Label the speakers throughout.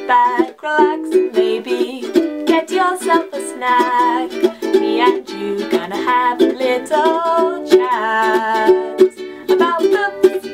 Speaker 1: back, relax, and maybe get yourself a snack. Me and you gonna have a little chat about books.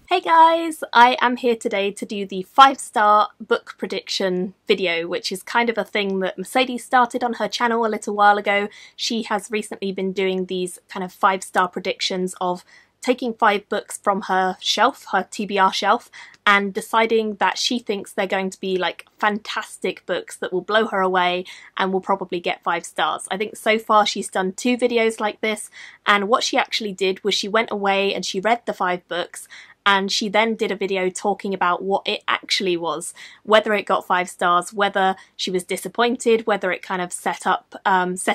Speaker 1: Hey guys, I am here today to do the 5-star book prediction video, which is kind of a thing that Mercedes started on her channel a little while ago. She has recently been doing these kind of 5-star predictions of taking 5 books from her shelf, her TBR shelf, and deciding that she thinks they're going to be like fantastic books that will blow her away and will probably get 5 stars. I think so far she's done 2 videos like this, and what she actually did was she went away and she read the 5 books, and she then did a video talking about what it actually was, whether it got 5 stars, whether she was disappointed, whether it kind of set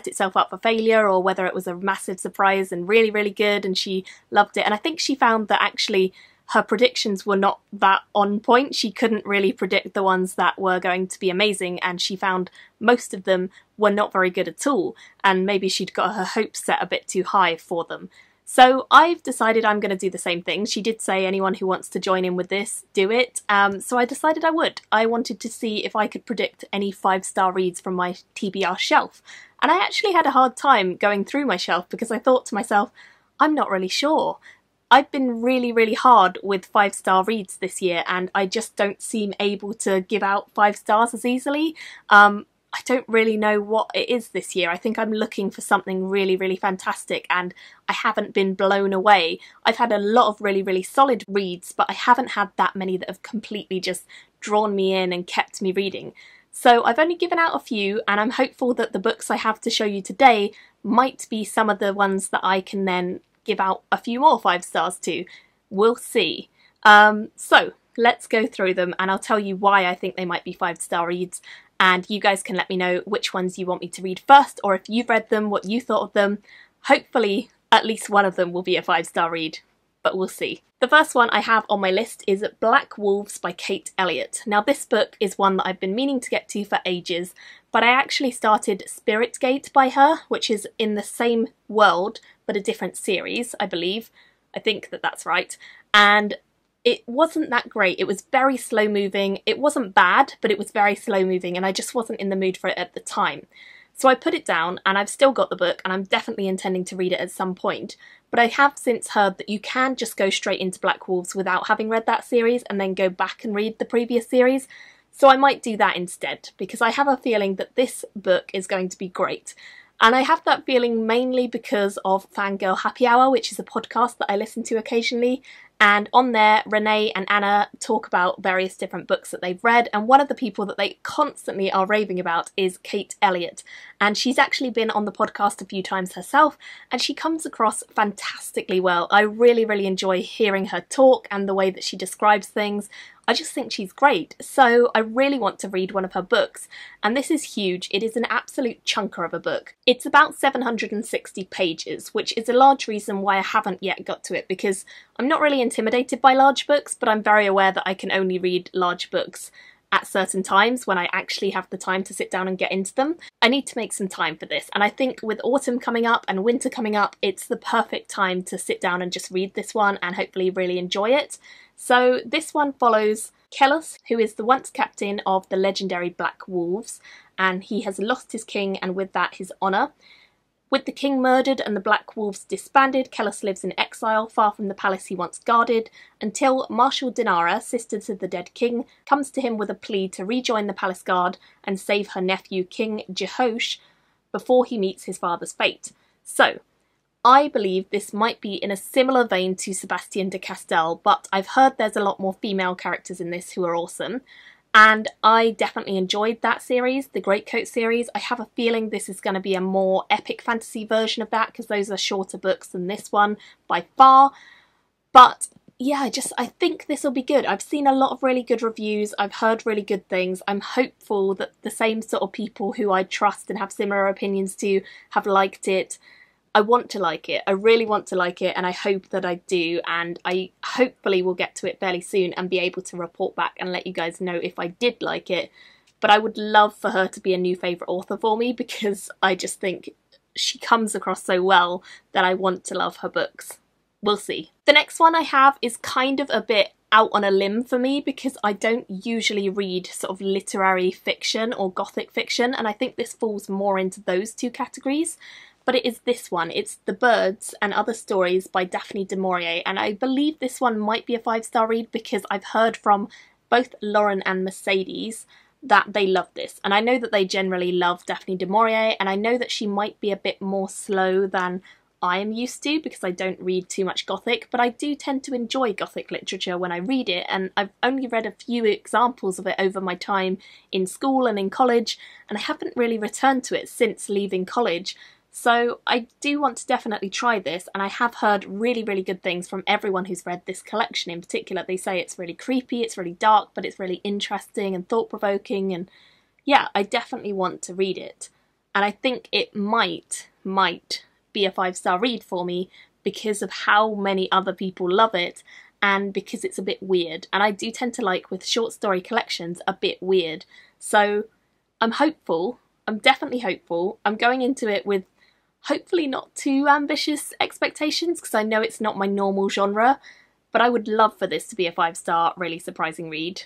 Speaker 1: itself up for failure, or whether it was a massive surprise and really, really good and she loved it. And I think she found that actually her predictions were not that on point. She couldn't really predict the ones that were going to be amazing, and she found most of them were not very good at all, and maybe she'd got her hopes set a bit too high for them. So I've decided I'm going to do the same thing. She did say anyone who wants to join in with this, do it. So I decided I would. I wanted to see if I could predict any 5-star reads from my TBR shelf. And I actually had a hard time going through my shelf because I thought to myself, I'm not really sure. I've been really, really hard with 5-star reads this year, and I just don't seem able to give out 5 stars as easily. I don't really know what it is this year. I think I'm looking for something really, really fantastic, and I haven't been blown away. I've had a lot of really, really solid reads, but I haven't had that many that have completely just drawn me in and kept me reading. So I've only given out a few, and I'm hopeful that the books I have to show you today might be some of the ones that I can then give out a few more 5 stars to. We'll see. So let's go through them, and I'll tell you why I think they might be 5-star reads. And you guys can let me know which ones you want me to read first, or if you've read them, what you thought of them. Hopefully at least one of them will be a 5-star read, but we'll see. The first one I have on my list is Black Wolves by Kate Elliott. Now this book is one that I've been meaning to get to for ages, but I actually started Spirit Gate by her, which is in the same world but a different series, I believe. I think that that's right. And it wasn't that great. It was very slow moving. It wasn't bad, but it was very slow moving, and I just wasn't in the mood for it at the time. So I put it down, and I've still got the book, and I'm definitely intending to read it at some point. But I have since heard that you can just go straight into Black Wolves without having read that series and then go back and read the previous series. So I might do that instead, because I have a feeling that this book is going to be great. And I have that feeling mainly because of Fangirl Happy Hour, which is a podcast that I listen to occasionally. And on there, Renee and Anna talk about various different books that they've read, and one of the people that they constantly are raving about is Kate Elliott. And she's actually been on the podcast a few times herself, and she comes across fantastically well. I really, really enjoy hearing her talk and the way that she describes things. I just think she's great, so I really want to read one of her books, and this is huge. It is an absolute chunker of a book. It's about 760 pages, which is a large reason why I haven't yet got to it, because I'm not really intimidated by large books, but I'm very aware that I can only read large books at certain times when I actually have the time to sit down and get into them. I need to make some time for this, and I think with autumn coming up and winter coming up, it's the perfect time to sit down and just read this one and hopefully really enjoy it. So this one follows Kellos, who is the once captain of the legendary Black Wolves, and he has lost his king and with that his honour. With the king murdered and the Black Wolves disbanded, Kellos lives in exile far from the palace he once guarded, until Marshal Dinara, sister to the dead king, comes to him with a plea to rejoin the palace guard and save her nephew King Jehosh before he meets his father's fate. So, I believe this might be in a similar vein to Sebastian de Castell, but I've heard there's a lot more female characters in this who are awesome. And I definitely enjoyed that series, the Greatcoat series. I have a feeling this is going to be a more epic fantasy version of that, because those are shorter books than this one by far. But yeah, I think this will be good. I've seen a lot of really good reviews. I've heard really good things. I'm hopeful that the same sort of people who I trust and have similar opinions to have liked it. I want to like it. I really want to like it, and I hope that I do, and I hopefully will get to it fairly soon and be able to report back and let you guys know if I did like it. But I would love for her to be a new favourite author for me, because I just think she comes across so well that I want to love her books. We'll see. The next one I have is kind of a bit out on a limb for me because I don't usually read sort of literary fiction or gothic fiction, and I think this falls more into those two categories. But it is this one. It's The Birds and Other Stories by Daphne du Maurier, and I believe this one might be a 5-star read because I've heard from both Lauren and Mercedes that they love this, and I know that they generally love Daphne du Maurier, and I know that she might be a bit more slow than I am used to because I don't read too much gothic, but I do tend to enjoy gothic literature when I read it, and I've only read a few examples of it over my time in school and in college, and I haven't really returned to it since leaving college. So I do want to definitely try this, and I have heard really, really good things from everyone who's read this collection in particular. They say it's really creepy, it's really dark, but it's really interesting and thought-provoking, and yeah, I definitely want to read it. And I think it might be a 5-star read for me because of how many other people love it, and because it's a bit weird. And I do tend to like, with short story collections, a bit weird. So I'm hopeful. I'm definitely hopeful. I'm going into it with hopefully not too ambitious expectations because I know it's not my normal genre, but I would love for this to be a 5-star, really surprising read.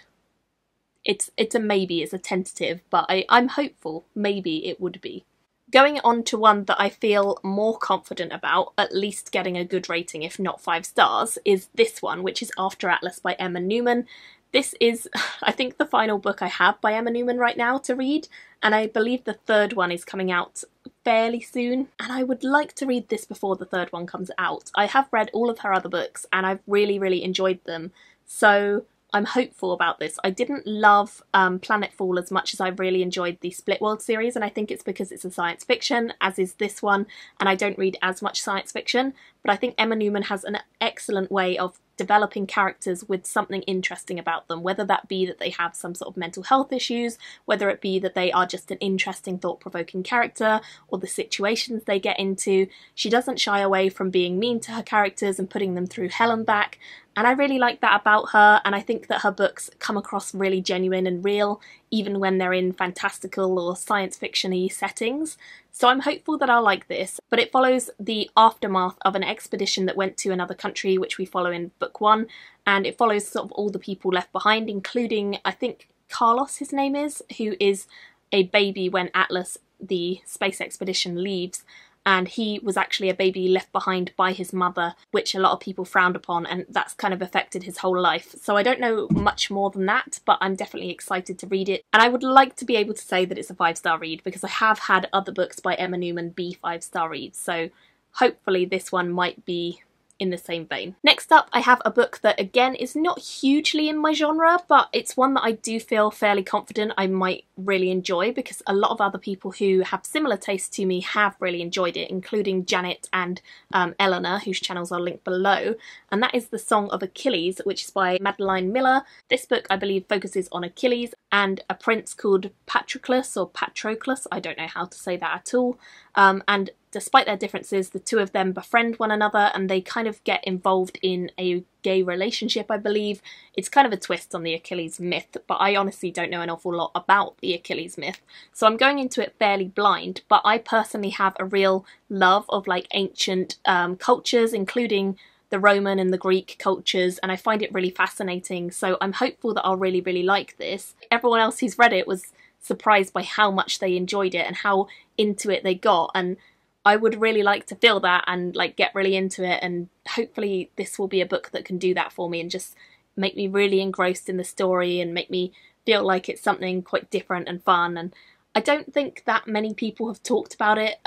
Speaker 1: It's a maybe, it's a tentative, but I'm hopeful maybe it would be. Going on to one that I feel more confident about, at least getting a good rating if not 5 stars, is this one, which is After Atlas by Emma Newman. This is, I think, the final book I have by Emma Newman right now to read, and I believe the third one is coming out fairly soon, and I would like to read this before the third one comes out. I have read all of her other books and I've really, really enjoyed them, so I'm hopeful about this. I didn't love Planetfall as much as I really enjoyed the Split World series, and I think it's because it's a science fiction, as is this one, and I don't read as much science fiction, but I think Emma Newman has an excellent way of developing characters with something interesting about them, whether that be that they have some sort of mental health issues, whether it be that they are just an interesting, thought-provoking character, or the situations they get into. She doesn't shy away from being mean to her characters and putting them through hell and back, and I really like that about her, and I think that her books come across really genuine and real, even when they're in fantastical or science fiction-y settings. So I'm hopeful that I'll like this, but it follows the aftermath of an expedition that went to another country, which we follow in book 1, and it follows sort of all the people left behind, including, I think, Carlos his name is, who is a baby when Atlas, the space expedition, leaves, and he was actually a baby left behind by his mother, which a lot of people frowned upon, and that's kind of affected his whole life. So I don't know much more than that, but I'm definitely excited to read it, and I would like to be able to say that it's a 5-star read because I have had other books by Emma Newman be 5-star reads, so hopefully this one might be in the same vein. Next up, I have a book that again is not hugely in my genre, but it's one that I do feel fairly confident I might really enjoy because a lot of other people who have similar tastes to me have really enjoyed it, including Janet and Eleanor, whose channels are linked below, and that is The Song of Achilles, which is by Madeline Miller. This book, I believe, focuses on Achilles and a prince called Patroclus, or Patroclus, I don't know how to say that at all, and despite their differences, the two of them befriend one another and they kind of get involved in a gay relationship, I believe. It's kind of a twist on the Achilles myth, but I honestly don't know an awful lot about the Achilles myth, so I'm going into it fairly blind, but I personally have a real love of like ancient cultures, including the Roman and the Greek cultures, and I find it really fascinating, so I'm hopeful that I'll really, really like this. Everyone else who's read it was surprised by how much they enjoyed it and how into it they got, and I would really like to feel that and like get really into it, and hopefully this will be a book that can do that for me and just make me really engrossed in the story and make me feel like it's something quite different and fun. And I don't think that many people have talked about it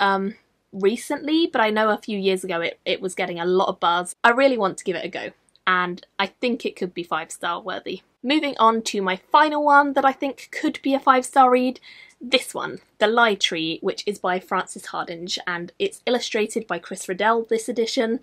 Speaker 1: recently, but I know a few years ago it was getting a lot of buzz. I really want to give it a go, and I think it could be 5-star worthy. Moving on to my final one that I think could be a 5-star read, this one, The Ligh Tree, which is by Frances Hardinge, and it's illustrated by Chris Riddell, this edition.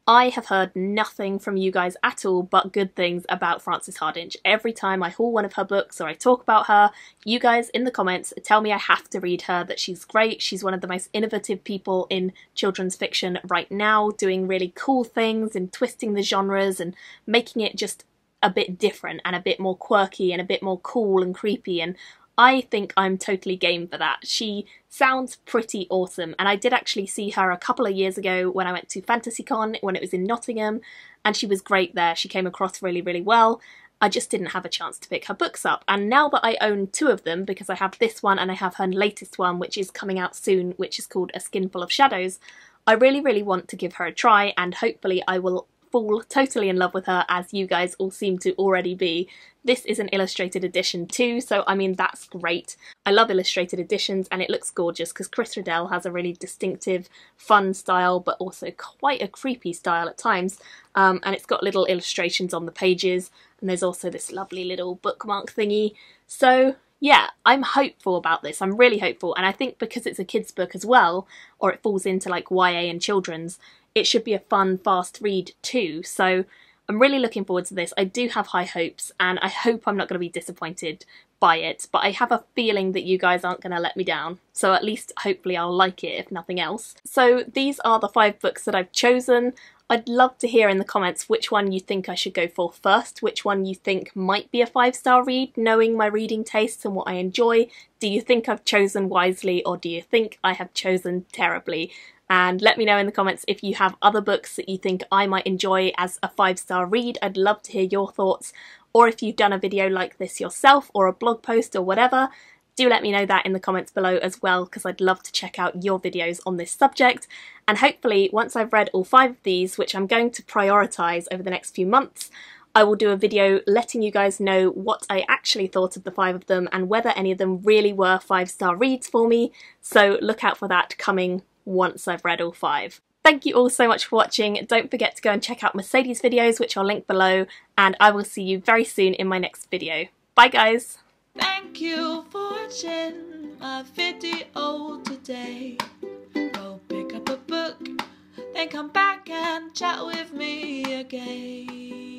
Speaker 1: I have heard nothing from you guys at all but good things about Frances Hardinge. Every time I haul one of her books or I talk about her, you guys in the comments tell me I have to read her, that she's great, she's one of the most innovative people in children's fiction right now, doing really cool things and twisting the genres and making it just a bit different and a bit more quirky and a bit more cool and creepy, and I think I'm totally game for that. She sounds pretty awesome, and I did actually see her a couple of years ago when I went to FantasyCon when it was in Nottingham, and she was great there. She came across really, really well. I just didn't have a chance to pick her books up, and now that I own 2 of them, because I have this one and I have her latest one which is coming out soon, which is called A Skinful of Shadows, I really, really want to give her a try, and hopefully I will fall totally in love with her, as you guys all seem to already be. This is an illustrated edition too, so I mean that's great. I love illustrated editions and it looks gorgeous because Chris Riddell has a really distinctive, fun style but also quite a creepy style at times, and it's got little illustrations on the pages, and there's also this lovely little bookmark thingy. So yeah, I'm hopeful about this. I'm really hopeful, and I think because it's a kids book as well, or it falls into like YA and children's, it should be a fun, fast read too. So I'm really looking forward to this. I do have high hopes, and I hope I'm not going to be disappointed by it, but I have a feeling that you guys aren't going to let me down. So at least hopefully I'll like it, if nothing else. So these are the 5 books that I've chosen. I'd love to hear in the comments which one you think I should go for first, which one you think might be a 5-star read, knowing my reading tastes and what I enjoy. Do you think I've chosen wisely, or do you think I have chosen terribly? And let me know in the comments if you have other books that you think I might enjoy as a 5-star read. I'd love to hear your thoughts, or if you've done a video like this yourself or a blog post or whatever, do let me know that in the comments below as well, because I'd love to check out your videos on this subject. And hopefully once I've read all 5 of these, which I'm going to prioritise over the next few months, I will do a video letting you guys know what I actually thought of the 5 of them and whether any of them really were 5-star reads for me. So look out for that coming once I've read all 5. Thank you all so much for watching. Don't forget to go and check out Mercedes' videos, which I'll link below, and I will see you very soon in my next video. Bye guys!
Speaker 2: Thank you for watching my video today. Go pick up a book, then come back and chat with me again.